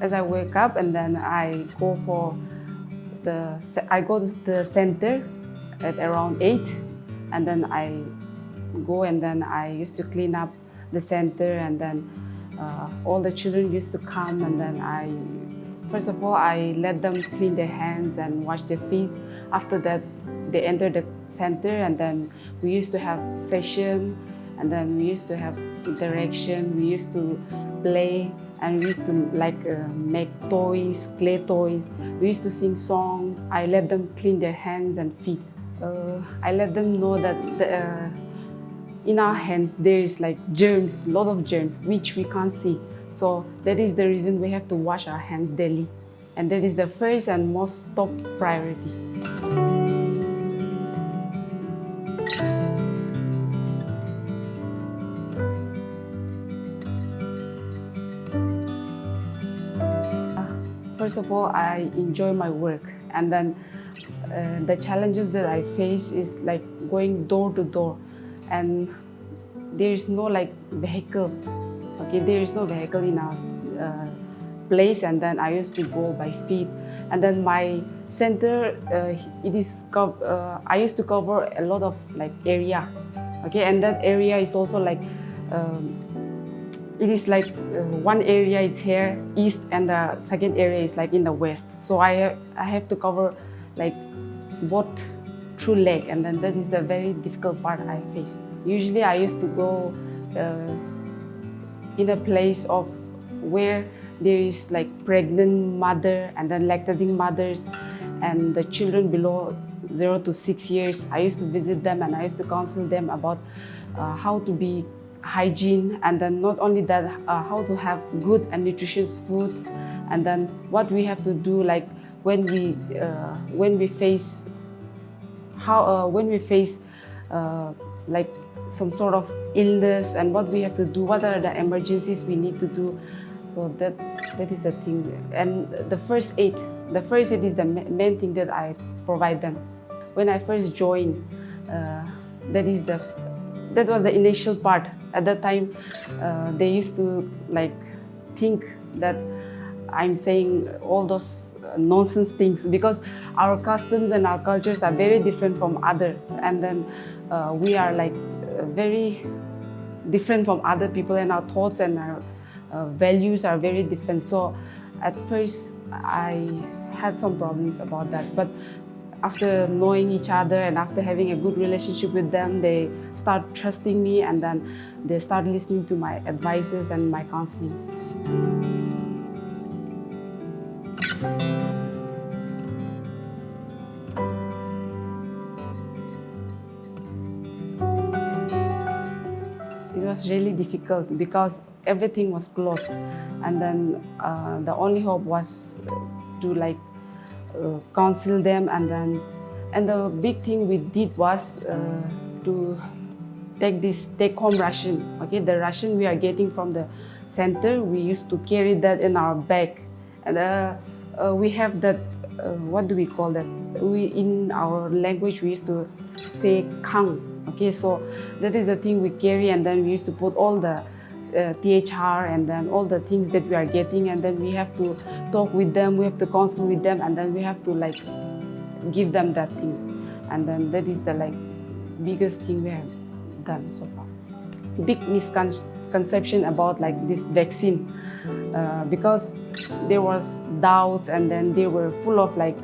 as I wake up, and then I go to the center at around 8, and then I go, and then I used to clean up the center, and then all the children used to come, and then first of all, I let them clean their hands and wash their feet. After that, they enter the center, and then we used to have session, and then we used to have interaction. We used to play, and we used to make toys, clay toys. We used to sing songs. I let them clean their hands and feet. I let them know that in our hands there is like germs, a lot of germs, which we can't see. So that is the reason we have to wash our hands daily. And that is the first and most top priority. First of all, I enjoy my work, and then the challenges that I face is like going door to door, and there is no like vehicle. Okay, there is no vehicle in our place, and then I used to go by feet. And then my center, I used to cover a lot of like area. Okay, and that area is also like. It is like one area is here east, and the second area is like in the west. So I have to cover like both through leg, and then that is the very difficult part I face. Usually I used to go in a place of where there is like pregnant mother, and then lactating mothers, and the children below 0 to 6 years. I used to visit them, and I used to counsel them about how to be hygiene, and then not only that, how to have good and nutritious food, and then what we have to do like when we face like some sort of illness, and what we have to do, what are the emergencies we need to do. So that is the thing. And the first aid is the main thing that I provide them. When I first joined, that was the initial part. At that time, they used to like think that I'm saying all those nonsense things, because our customs and our cultures are very different from others, and then we are like very different from other people, and our thoughts and our values are very different. So at first I had some problems about that, but after knowing each other and after having a good relationship with them, they start trusting me, and then they start listening to my advices and my counselings. It was really difficult because everything was closed, and then the only hope was to like counsel them, and the big thing we did was to take home ration. Okay, the ration we are getting from the center, we used to carry that in our bag, and we have that. What do we call that? In our language we used to say kang. Okay, so that is the thing we carry, and then we used to put all the THR and then all the things that we are getting, and then we have to talk with them, we have to counsel with them, and then we have to like give them that things, and then that is the like biggest thing we have done so far. Big misconception about like this vaccine, because there was doubts, and then they were full of like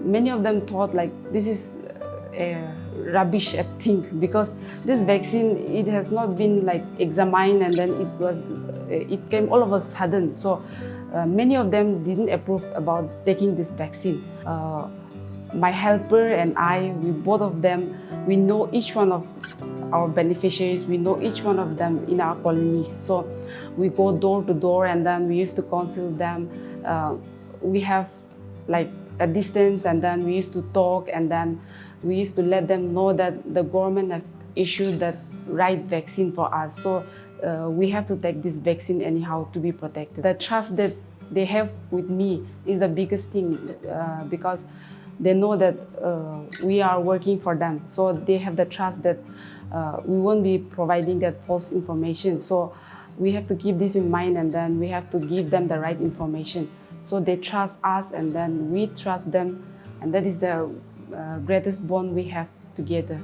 many of them thought like this is a rubbish thing, because this vaccine, it has not been like examined, and then it came all of a sudden. So many of them didn't approve about taking this vaccine. My helper and I, we both of them, we know each one of our beneficiaries, we know each one of them in our colonies. So we go door to door, and then we used to counsel them. We have like a distance, and then we used to talk, and then we used to let them know that the government have issued that right vaccine for us. So we have to take this vaccine anyhow to be protected. The trust that they have with me is the biggest thing, because they know that we are working for them. So they have the trust that we won't be providing that false information. So we have to keep this in mind, and then we have to give them the right information. So they trust us, and then we trust them, and that is the greatest bond we have together.